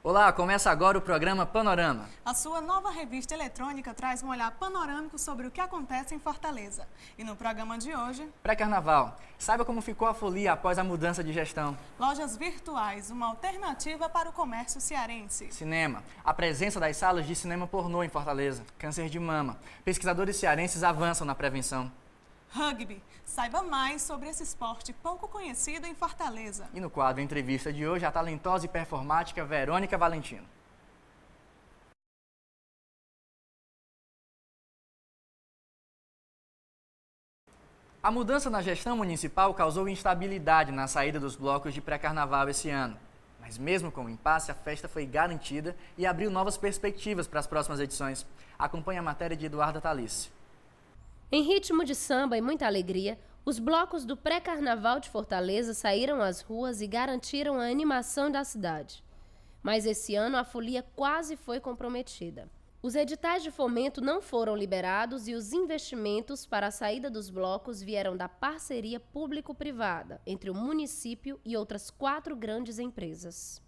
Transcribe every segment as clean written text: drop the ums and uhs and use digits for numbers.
Olá, começa agora o programa Panorama. A sua nova revista eletrônica traz um olhar panorâmico sobre o que acontece em Fortaleza. E no programa de hoje... Pré-carnaval. Saiba como ficou a folia após a mudança de gestão. Lojas virtuais, uma alternativa para o comércio cearense. Cinema. A presença das salas de cinema pornô em Fortaleza. Câncer de mama. Pesquisadores cearenses avançam na prevenção. Rugby. Saiba mais sobre esse esporte pouco conhecido em Fortaleza. E no quadro Entrevista de hoje, a talentosa e performática Verônica Valentino. A mudança na gestão municipal causou instabilidade na saída dos blocos de pré-carnaval esse ano. Mas mesmo com o impasse, a festa foi garantida e abriu novas perspectivas para as próximas edições. Acompanhe a matéria de Eduarda Talice. Em ritmo de samba e muita alegria, os blocos do pré-carnaval de Fortaleza saíram às ruas e garantiram a animação da cidade. Mas esse ano a folia quase foi comprometida. Os editais de fomento não foram liberados e os investimentos para a saída dos blocos vieram da parceria público-privada entre o município e outras 4 grandes empresas.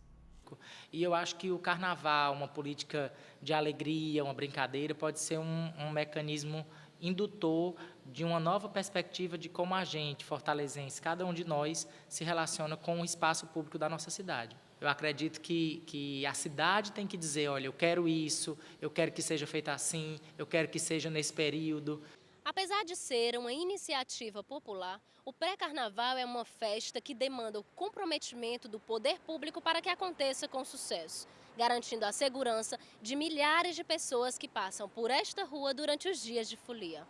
E eu acho que o carnaval, uma política de alegria, uma brincadeira, pode ser um mecanismo indutor de uma nova perspectiva de como a gente, fortalezense, cada um de nós, se relaciona com o espaço público da nossa cidade. Eu acredito que a cidade tem que dizer, olha, eu quero isso, eu quero que seja feito assim, eu quero que seja nesse período. Apesar de ser uma iniciativa popular, o pré-carnaval é uma festa que demanda o comprometimento do poder público para que aconteça com sucesso, garantindo a segurança de milhares de pessoas que passam por esta rua durante os dias de folia.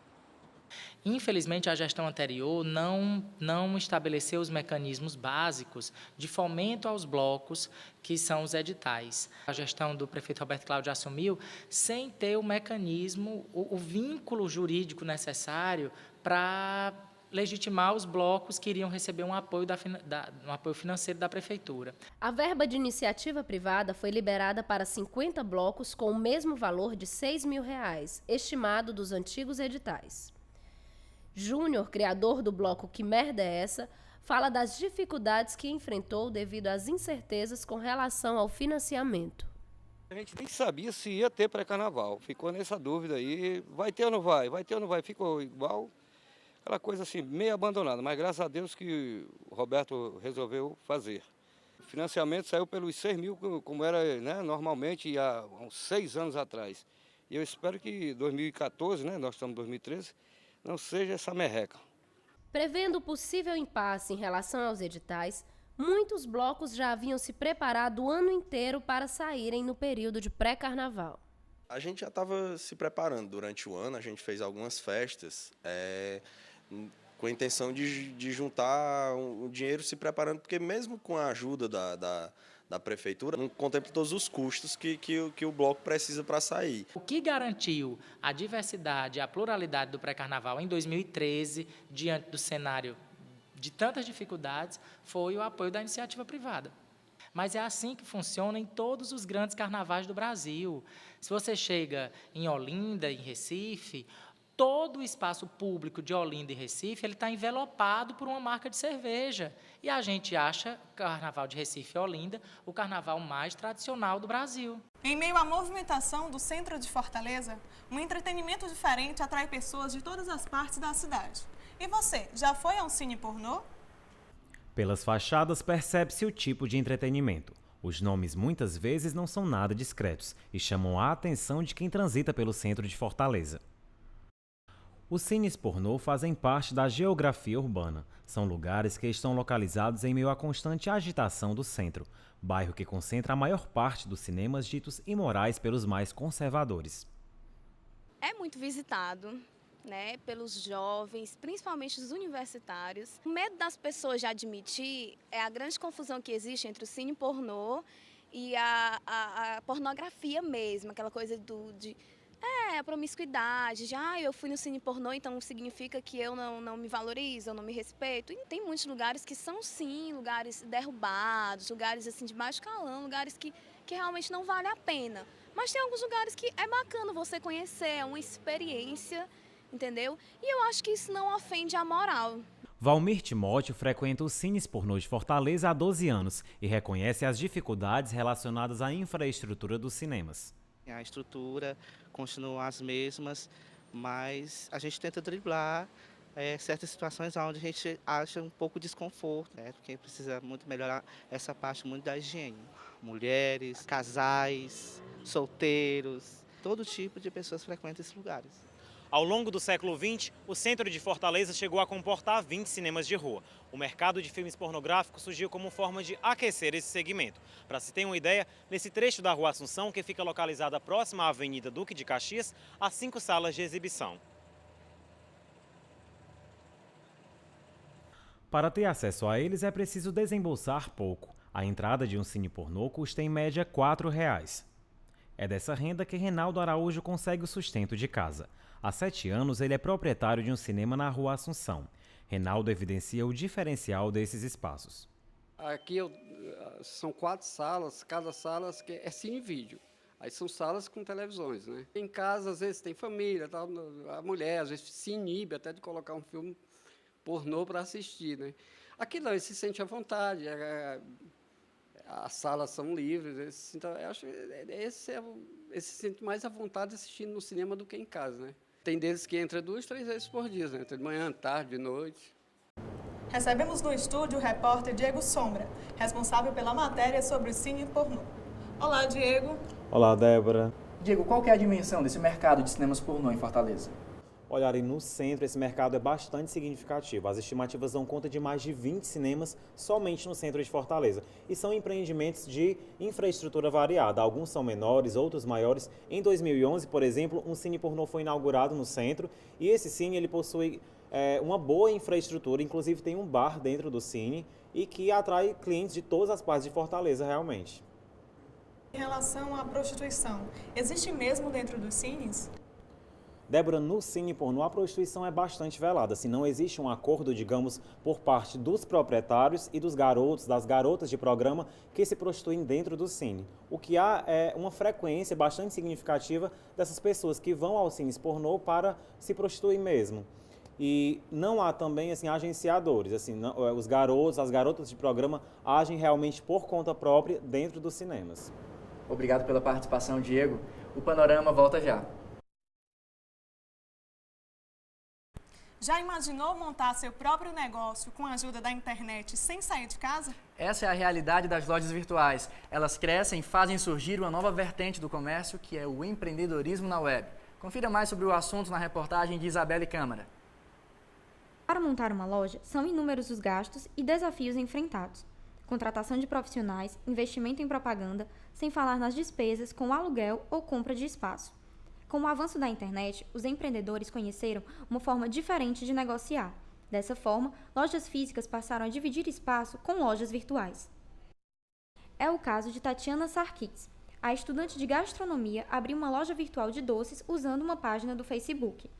Infelizmente, a gestão anterior não estabeleceu os mecanismos básicos de fomento aos blocos, que são os editais. A gestão do prefeito Roberto Cláudio assumiu sem ter o mecanismo, o vínculo jurídico necessário para legitimar os blocos que iriam receber um apoio financeiro da prefeitura. A verba de iniciativa privada foi liberada para 50 blocos com o mesmo valor de R$ 6.000, estimado dos antigos editais. Júnior, criador do bloco Que Merda é Essa?, fala das dificuldades que enfrentou devido às incertezas com relação ao financiamento. A gente nem sabia se ia ter pré-carnaval, ficou nessa dúvida aí, vai ter ou não vai, ficou igual, aquela coisa assim, meio abandonada, mas graças a Deus que o Roberto resolveu fazer. O financiamento saiu pelos 6 mil, como era, né, normalmente há uns 6 anos atrás. E eu espero que 2014, né, nós estamos em 2013, não seja essa merreca. Prevendo o possível impasse em relação aos editais, muitos blocos já haviam se preparado o ano inteiro para saírem no período de pré-carnaval. A gente já estava se preparando durante o ano, a gente fez algumas festas com a intenção de juntar o dinheiro se preparando, porque mesmo com a ajuda da prefeitura, não contempla todos os custos que o bloco precisa para sair. O que garantiu a diversidade, a pluralidade do pré-carnaval em 2013, diante do cenário de tantas dificuldades, foi o apoio da iniciativa privada. Mas é assim que funciona em todos os grandes carnavais do Brasil. Se você chega em Olinda, em Recife, todo o espaço público de Olinda e Recife está envelopado por uma marca de cerveja. E a gente acha o Carnaval de Recife e Olinda o carnaval mais tradicional do Brasil. Em meio à movimentação do centro de Fortaleza, um entretenimento diferente atrai pessoas de todas as partes da cidade. E você, já foi a um cine pornô? Pelas fachadas percebe-se o tipo de entretenimento. Os nomes muitas vezes não são nada discretos e chamam a atenção de quem transita pelo centro de Fortaleza. Os cines pornô fazem parte da geografia urbana. São lugares que estão localizados em meio à constante agitação do centro, bairro que concentra a maior parte dos cinemas ditos imorais pelos mais conservadores. É muito visitado, né, pelos jovens, principalmente os universitários. O medo das pessoas de admitir é a grande confusão que existe entre o cine pornô e a pornografia mesmo, aquela coisa a promiscuidade, eu fui no cine pornô, então significa que eu não me valorizo, eu não me respeito. E tem muitos lugares que são, sim, lugares derrubados, lugares assim de baixo calão, lugares que realmente não vale a pena. Mas tem alguns lugares que é bacana você conhecer, é uma experiência, entendeu? E eu acho que isso não ofende a moral. Valmir Timóteo frequenta os cines pornô de Fortaleza há 12 anos e reconhece as dificuldades relacionadas à infraestrutura dos cinemas. A estrutura continua as mesmas, mas a gente tenta driblar certas situações onde a gente acha um pouco de desconforto, porque precisa muito melhorar essa parte muito da higiene. Mulheres, casais, solteiros, todo tipo de pessoas frequentam esses lugares. Ao longo do século XX, o centro de Fortaleza chegou a comportar 20 cinemas de rua. O mercado de filmes pornográficos surgiu como forma de aquecer esse segmento. Para se ter uma ideia, nesse trecho da Rua Assunção, que fica localizada próxima à Avenida Duque de Caxias, há 5 salas de exibição. Para ter acesso a eles é preciso desembolsar pouco. A entrada de um cine pornô custa em média R$ 4,00. É dessa renda que Reinaldo Araújo consegue o sustento de casa. Há 7 anos, ele é proprietário de um cinema na Rua Assunção. Reinaldo evidencia o diferencial desses espaços. Aqui são 4 salas, cada sala é cine e vídeo. Aí são salas com televisões, né? Em casa, às vezes, tem família, tal, a mulher, às vezes, se inibe até de colocar um filme pornô para assistir, né? Aqui não, ele se sente à vontade, as salas são livres, então eu acho que esse se sente mais à vontade assistindo no cinema do que em casa, né? Tem deles que entra 2, 3 vezes por dia, né? De manhã, tarde, de noite. Recebemos no estúdio o repórter Diego Sombra, responsável pela matéria sobre o cine pornô. Olá, Diego. Olá, Débora. Diego, qual que é a dimensão desse mercado de cinemas pornô em Fortaleza? Olharem no centro, esse mercado é bastante significativo. As estimativas dão conta de mais de 20 cinemas somente no centro de Fortaleza. E são empreendimentos de infraestrutura variada. Alguns são menores, outros maiores. Em 2011, por exemplo, um cine pornô foi inaugurado no centro. E esse cine ele possui uma boa infraestrutura, inclusive tem um bar dentro do cine e que atrai clientes de todas as partes de Fortaleza realmente. Em relação à prostituição, existe mesmo dentro dos cines? Débora, no cine pornô a prostituição é bastante velada, assim, não existe um acordo, digamos, por parte dos proprietários e dos garotos, das garotas de programa que se prostituem dentro do cine. O que há é uma frequência bastante significativa dessas pessoas que vão aos cines pornô para se prostituir mesmo. E não há também, assim, agenciadores, assim, não, os garotos, as garotas de programa agem realmente por conta própria dentro dos cinemas. Obrigado pela participação, Diego. O Panorama volta já. Já imaginou montar seu próprio negócio com a ajuda da internet sem sair de casa? Essa é a realidade das lojas virtuais. Elas crescem e fazem surgir uma nova vertente do comércio, que é o empreendedorismo na web. Confira mais sobre o assunto na reportagem de Isabelle Câmara. Para montar uma loja, são inúmeros os gastos e desafios enfrentados. Contratação de profissionais, investimento em propaganda, sem falar nas despesas com aluguel ou compra de espaço. Com o avanço da internet, os empreendedores conheceram uma forma diferente de negociar. Dessa forma, lojas físicas passaram a dividir espaço com lojas virtuais. É o caso de Tatiana Sarkis. A estudante de gastronomia abriu uma loja virtual de doces usando uma página do Facebook.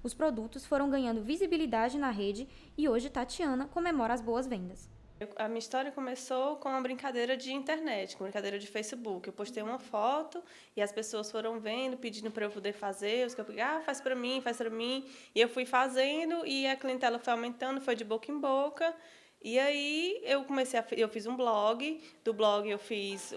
Os produtos foram ganhando visibilidade na rede e hoje Tatiana comemora as boas vendas. A minha história começou com uma brincadeira de internet, com uma brincadeira de Facebook. Eu postei uma foto e as pessoas foram vendo, pedindo para eu poder fazer. Os que eu peguei, faz para mim, faz para mim. E eu fui fazendo e a clientela foi aumentando, foi de boca em boca. E aí eu fiz um blog, do blog eu fiz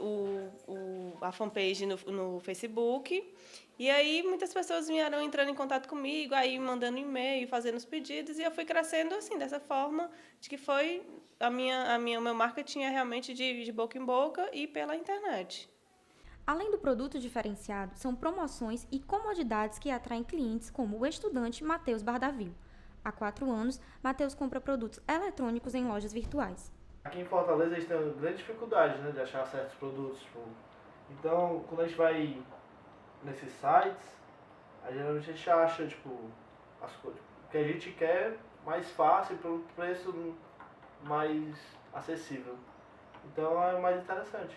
a fanpage no Facebook. E aí muitas pessoas vieram entrando em contato comigo, aí mandando e-mail, fazendo os pedidos, e eu fui crescendo assim, dessa forma, de que foi o meu marketing é realmente de boca em boca e pela internet. Além do produto diferenciado, são promoções e comodidades que atraem clientes como o estudante Matheus Bardavil. Há 4 anos, Matheus compra produtos eletrônicos em lojas virtuais. Aqui em Fortaleza a gente tem uma grande dificuldade, né, de achar certos produtos. Então, quando a gente vai nesses sites, geralmente a gente acha as coisas que a gente quer mais fácil, por um preço mais acessível. Então é mais interessante.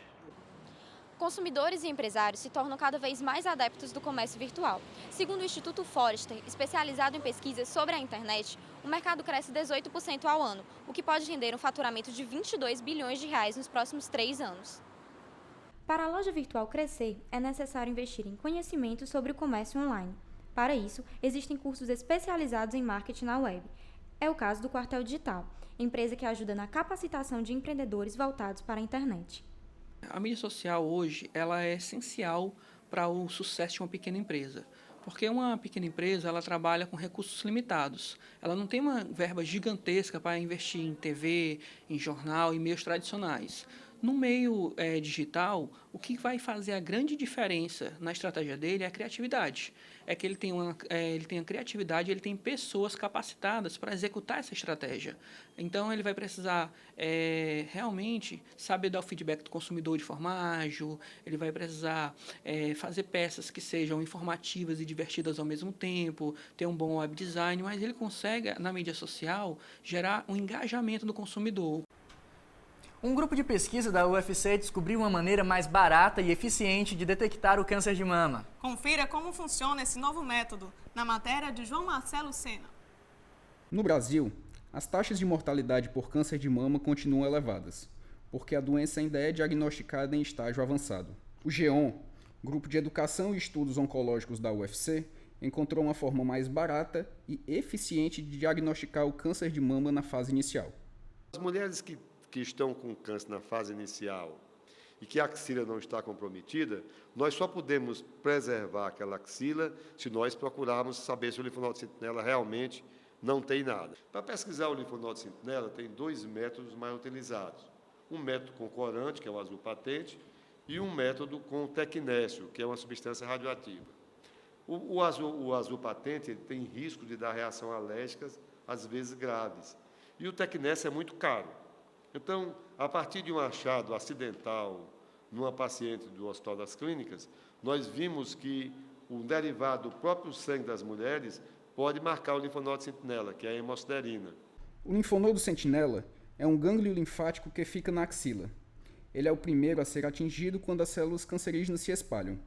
Consumidores e empresários se tornam cada vez mais adeptos do comércio virtual. Segundo o Instituto Forrester, especializado em pesquisas sobre a internet, o mercado cresce 18% ao ano, o que pode render um faturamento de 22 bilhões de reais nos próximos 3 anos. Para a loja virtual crescer, é necessário investir em conhecimento sobre o comércio online. Para isso, existem cursos especializados em marketing na web. É o caso do Quartel Digital, empresa que ajuda na capacitação de empreendedores voltados para a internet. A mídia social hoje ela é essencial para o sucesso de uma pequena empresa. Porque uma pequena empresa ela trabalha com recursos limitados. Ela não tem uma verba gigantesca para investir em TV, em jornal e meios tradicionais. No meio digital, o que vai fazer a grande diferença na estratégia dele é a criatividade. É que ele tem a criatividade, ele tem pessoas capacitadas para executar essa estratégia. Então, ele vai precisar realmente saber dar o feedback do consumidor de forma ágil, ele vai precisar fazer peças que sejam informativas e divertidas ao mesmo tempo, ter um bom web design, mas ele consegue, na mídia social, gerar um engajamento do consumidor. Um grupo de pesquisa da UFC descobriu uma maneira mais barata e eficiente de detectar o câncer de mama. Confira como funciona esse novo método na matéria de João Marcelo Sena. No Brasil, as taxas de mortalidade por câncer de mama continuam elevadas, porque a doença ainda é diagnosticada em estágio avançado. O GEON, Grupo de Educação e Estudos Oncológicos da UFC, encontrou uma forma mais barata e eficiente de diagnosticar o câncer de mama na fase inicial. As mulheres que estão com câncer na fase inicial e que a axila não está comprometida, nós só podemos preservar aquela axila se nós procurarmos saber se o linfonodo sentinela realmente não tem nada. Para pesquisar o linfonodo sentinela, tem 2 métodos mais utilizados. Um método com corante, que é o azul patente, e um método com tecnécio, que é uma substância radioativa. O azul patente ele tem risco de dar reações alérgicas, às vezes graves. E o tecnécio é muito caro. Então, a partir de um achado acidental numa paciente do Hospital das Clínicas, nós vimos que o derivado do próprio sangue das mulheres pode marcar o linfonodo sentinela, que é a hemosiderina. O linfonodo sentinela é um gânglio linfático que fica na axila. Ele é o primeiro a ser atingido quando as células cancerígenas se espalham.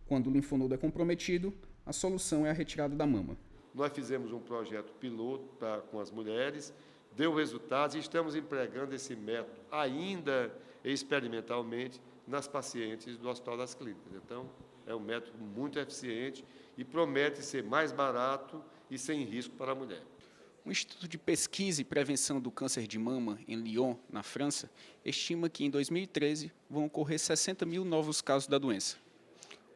Quando o linfonodo é comprometido, a solução é a retirada da mama. Nós fizemos um projeto piloto com as mulheres, deu resultados e estamos empregando esse método ainda experimentalmente nas pacientes do Hospital das Clínicas. Então, é um método muito eficiente e promete ser mais barato e sem risco para a mulher. O Instituto de Pesquisa e Prevenção do Câncer de Mama, em Lyon, na França, estima que em 2013 vão ocorrer 60 mil novos casos da doença.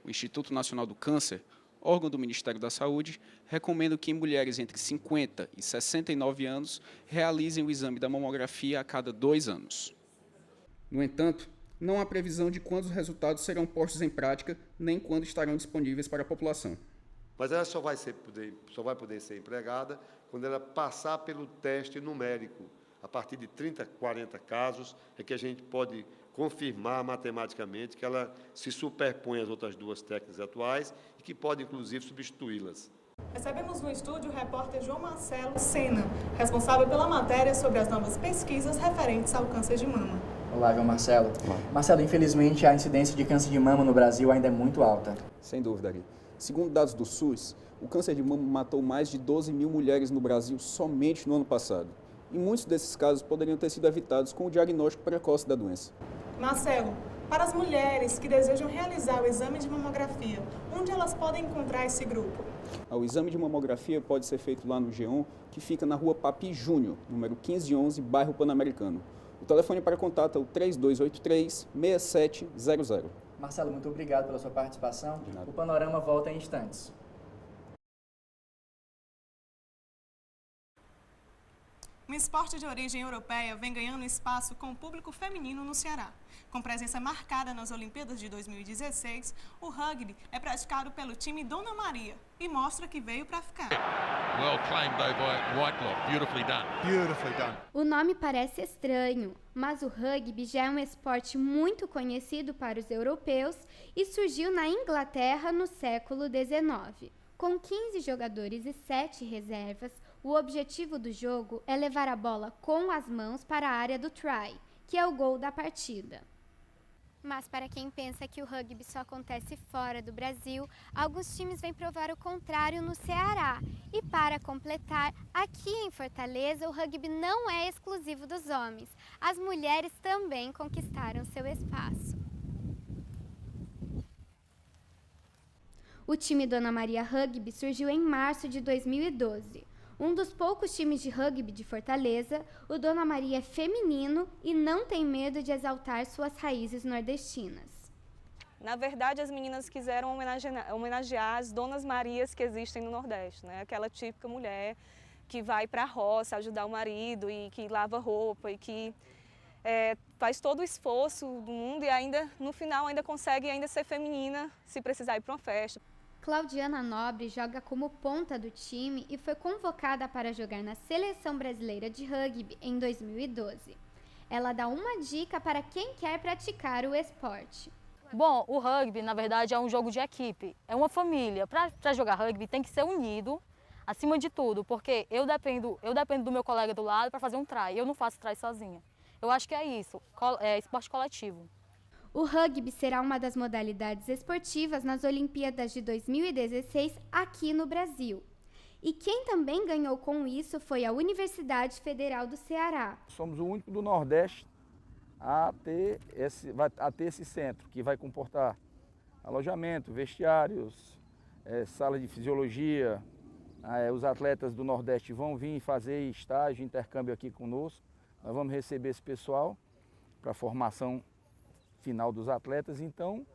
O Instituto Nacional do Câncer, órgão do Ministério da Saúde, recomenda que mulheres entre 50 e 69 anos realizem o exame da mamografia a cada 2 anos. No entanto, não há previsão de quando os resultados serão postos em prática, nem quando estarão disponíveis para a população. Mas ela só vai poder ser empregada quando ela passar pelo teste numérico. A partir de 30, 40 casos é que a gente pode confirmar matematicamente que ela se superpõe às outras 2 técnicas atuais e que pode, inclusive, substituí-las. Recebemos no estúdio o repórter João Marcelo Sena, responsável pela matéria sobre as novas pesquisas referentes ao câncer de mama. Olá, João Marcelo. Marcelo, infelizmente a incidência de câncer de mama no Brasil ainda é muito alta. Sem dúvida, Ari. Segundo dados do SUS, o câncer de mama matou mais de 12 mil mulheres no Brasil somente no ano passado. E muitos desses casos poderiam ter sido evitados com o diagnóstico precoce da doença. Marcelo, para as mulheres que desejam realizar o exame de mamografia, onde elas podem encontrar esse grupo? O exame de mamografia pode ser feito lá no GEON, que fica na rua Papi Júnior, número 1511, bairro Pan-Americano. O telefone para contato é o 3283-6700. Marcelo, muito obrigado pela sua participação. O Panorama volta em instantes. Um esporte de origem europeia vem ganhando espaço com o público feminino no Ceará. Com presença marcada nas Olimpíadas de 2016, o rugby é praticado pelo time Dona Maria e mostra que veio para ficar. Well claimed though by Whitelock. Beautifully done. Beautifully done. O nome parece estranho, mas o rugby já é um esporte muito conhecido para os europeus e surgiu na Inglaterra no século XIX. Com 15 jogadores e 7 reservas, o objetivo do jogo é levar a bola com as mãos para a área do try, que é o gol da partida. Mas para quem pensa que o rugby só acontece fora do Brasil, alguns times vêm provar o contrário no Ceará. E para completar, aqui em Fortaleza o rugby não é exclusivo dos homens. As mulheres também conquistaram seu espaço. O time Dona Maria Rugby surgiu em março de 2012. Um dos poucos times de rugby de Fortaleza, o Dona Maria é feminino e não tem medo de exaltar suas raízes nordestinas. Na verdade, as meninas quiseram homenagear as Donas Marias que existem no Nordeste, né? Aquela típica mulher que vai para a roça ajudar o marido e que lava roupa e que faz todo o esforço do mundo e ainda, no final, ainda consegue ainda ser feminina se precisar ir para uma festa. Claudiana Nobre joga como ponta do time e foi convocada para jogar na Seleção Brasileira de Rugby em 2012. Ela dá uma dica para quem quer praticar o esporte. Bom, o rugby, na verdade, é um jogo de equipe, é uma família. Para jogar rugby tem que ser unido, acima de tudo, porque eu dependo do meu colega do lado para fazer um try, eu não faço try sozinha. Eu acho que é isso, é esporte coletivo. O rugby será uma das modalidades esportivas nas Olimpíadas de 2016 aqui no Brasil. E quem também ganhou com isso foi a Universidade Federal do Ceará. Somos o único do Nordeste a ter esse centro, que vai comportar alojamento, vestiários, sala de fisiologia. Os atletas do Nordeste vão vir fazer estágio, intercâmbio aqui conosco. Nós vamos receber esse pessoal para a formação final dos atletas, então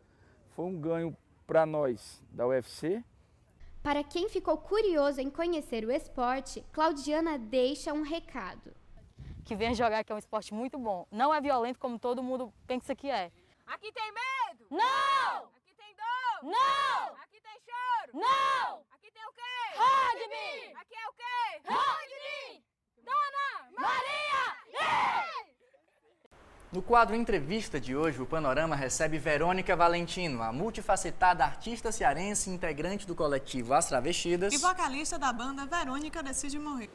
foi um ganho para nós da UFC. Para quem ficou curioso em conhecer o esporte, Claudiana deixa um recado. Que venha jogar, que é um esporte muito bom. Não é violento como todo mundo pensa que é. Aqui tem medo? Não! Aqui tem dor? Não! Aqui tem choro? Não! Aqui tem o quê? Rugby! Aqui é o quê? Rugby! Dona Maria! No quadro Entrevista de hoje, o Panorama recebe Verônica Valentino, a multifacetada artista cearense, integrante do coletivo As Travestidas e vocalista da banda Verônica Decide Morrer.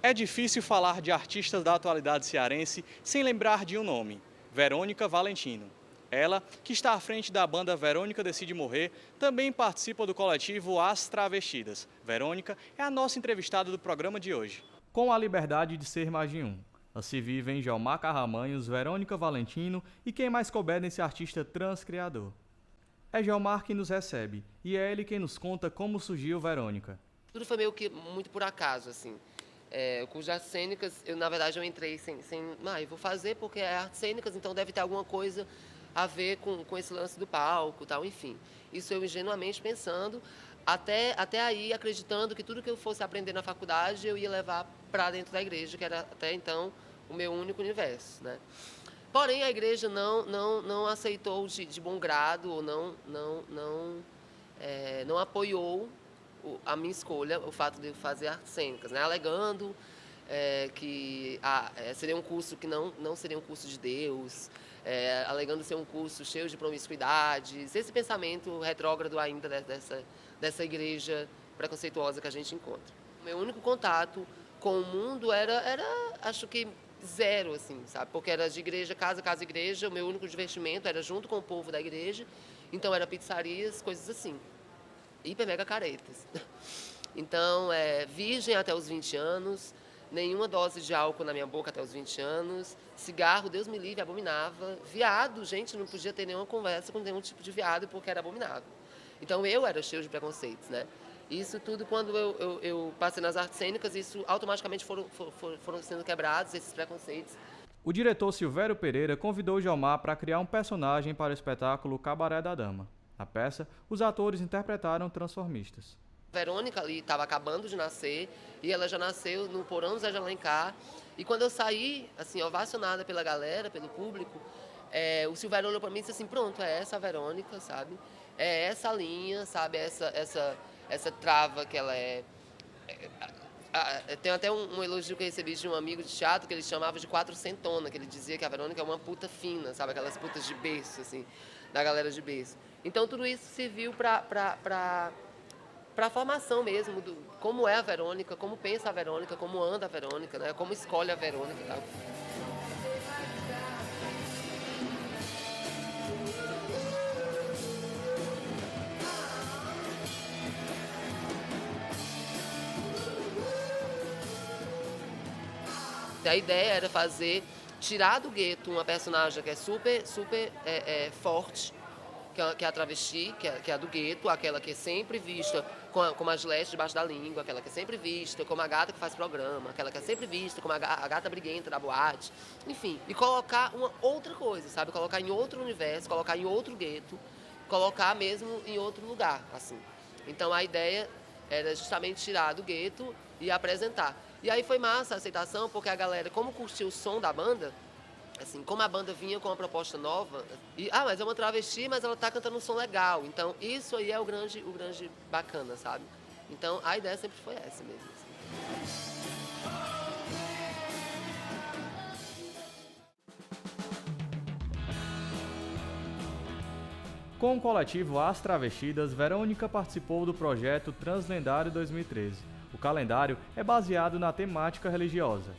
É difícil falar de artistas da atualidade cearense sem lembrar de um nome, Verônica Valentino. Ela, que está à frente da banda Verônica Decide Morrer, também participa do coletivo As Travestidas. Verônica é a nossa entrevistada do programa de hoje. Com a liberdade de ser mais de um. Assim vivem Gelmar Carramanhos, Verônica Valentino e quem mais couber nesse artista transcriador. É Gelmar quem nos recebe e é ele quem nos conta como surgiu Verônica. Tudo foi meio que muito por acaso, assim. O curso de artes cênicas, na verdade eu entrei sem eu vou fazer porque é artes cênicas, então deve ter alguma coisa a ver com esse lance do palco, tal, enfim. Isso eu ingenuamente pensando, até aí acreditando que tudo que eu fosse aprender na faculdade eu ia levar para dentro da igreja, que era até então o meu único universo, né? Porém, a igreja não aceitou de bom grado, ou não apoiou a minha escolha, o fato de eu fazer artes cênicas, né? Alegando que seria um curso que não seria um curso de Deus, alegando ser um curso cheio de promiscuidades, esse pensamento retrógrado ainda dessa igreja preconceituosa que a gente encontra. O meu único contato com o mundo era acho que zero, assim, sabe? Porque era de igreja, casa, igreja, o meu único divertimento era junto com o povo da igreja, então era pizzarias, coisas assim, hiper mega caretas. Então, virgem até os 20 anos, nenhuma dose de álcool na minha boca até os 20 anos, cigarro, Deus me livre, abominava, viado, gente, não podia ter nenhuma conversa com nenhum tipo de viado porque era abominável. Então, eu era cheio de preconceitos, né? Isso tudo, quando eu passei nas artes cênicas, isso automaticamente foram sendo quebrados, esses preconceitos. O diretor Silvério Pereira convidou Gelmar para criar um personagem para o espetáculo Cabaré da Dama. Na peça, os atores interpretaram transformistas. Verônica ali estava acabando de nascer e ela já nasceu no Porão do Zé de Alencar. E quando eu saí, assim, ovacionada pela galera, pelo público, o Silvério olhou para mim e disse assim, pronto, é essa a Verônica, sabe? É essa linha, sabe? Essa trava que ela é. Tem até um elogio que eu recebi de um amigo de teatro que ele chamava de quatrocentona, que ele dizia que a Verônica é uma puta fina, sabe? Aquelas putas de berço, assim, da galera de berço. Então tudo isso serviu para a formação mesmo, como é a Verônica, como pensa a Verônica, como anda a Verônica, né? Como escolhe a Verônica e tal. A ideia era tirar do gueto uma personagem que é super forte, que é a travesti, que é a do gueto, aquela que é sempre vista com a gilete debaixo da língua, aquela que é sempre vista como a gata que faz programa, aquela que é sempre vista como a gata briguenta da boate, enfim, e colocar uma outra coisa, sabe? Colocar em outro universo, colocar em outro gueto, colocar mesmo em outro lugar, assim. Então a ideia era justamente tirar do gueto e apresentar. E aí foi massa a aceitação, porque a galera, como curtiu o som da banda, assim, como a banda vinha com uma proposta nova, mas é uma travesti, mas ela tá cantando um som legal. Então, isso aí é o grande bacana, sabe? Então, a ideia sempre foi essa mesmo. Assim. Com o coletivo As Travestidas, Verônica participou do projeto Translendário 2013. O calendário é baseado na temática religiosa.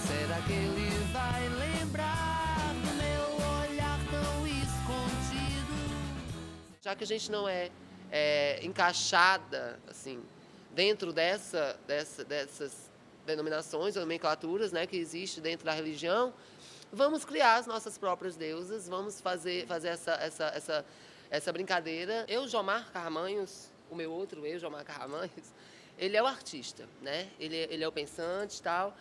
Será que ele vai lembrar do meu olhar tão escondido? Já que a gente não é encaixada assim, dentro dessas denominações ou nomenclaturas, né, que existe dentro da religião, vamos criar as nossas próprias deusas, vamos fazer essa brincadeira. Eu, Jomar Carramanhos, o meu outro eu, Jomar Carramanhos, ele é o artista, né? Ele é o pensante e tal.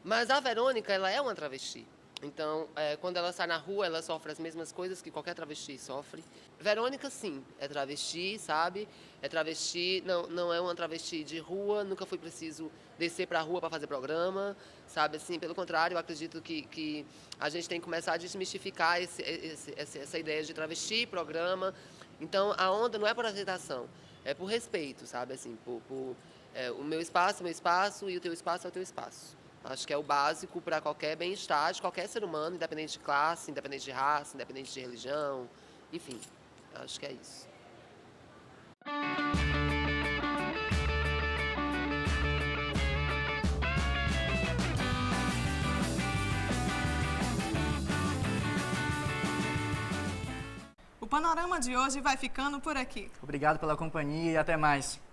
Mas a Verônica, ela é uma travesti. Então, quando ela sai na rua, ela sofre as mesmas coisas que qualquer travesti sofre. Verônica, sim, é travesti, sabe? É travesti, não é uma travesti de rua, nunca foi preciso descer para a rua para fazer programa, sabe? Assim, pelo contrário, eu acredito que a gente tem que começar a desmistificar essa ideia de travesti, programa. Então, a onda não é por aceitação, é por respeito, sabe? Assim, o meu espaço é o meu espaço e o teu espaço é o teu espaço. Acho que é o básico para qualquer bem-estar de qualquer ser humano, independente de classe, independente de raça, independente de religião, enfim, acho que é isso. O Panorama de hoje vai ficando por aqui. Obrigado pela companhia e até mais.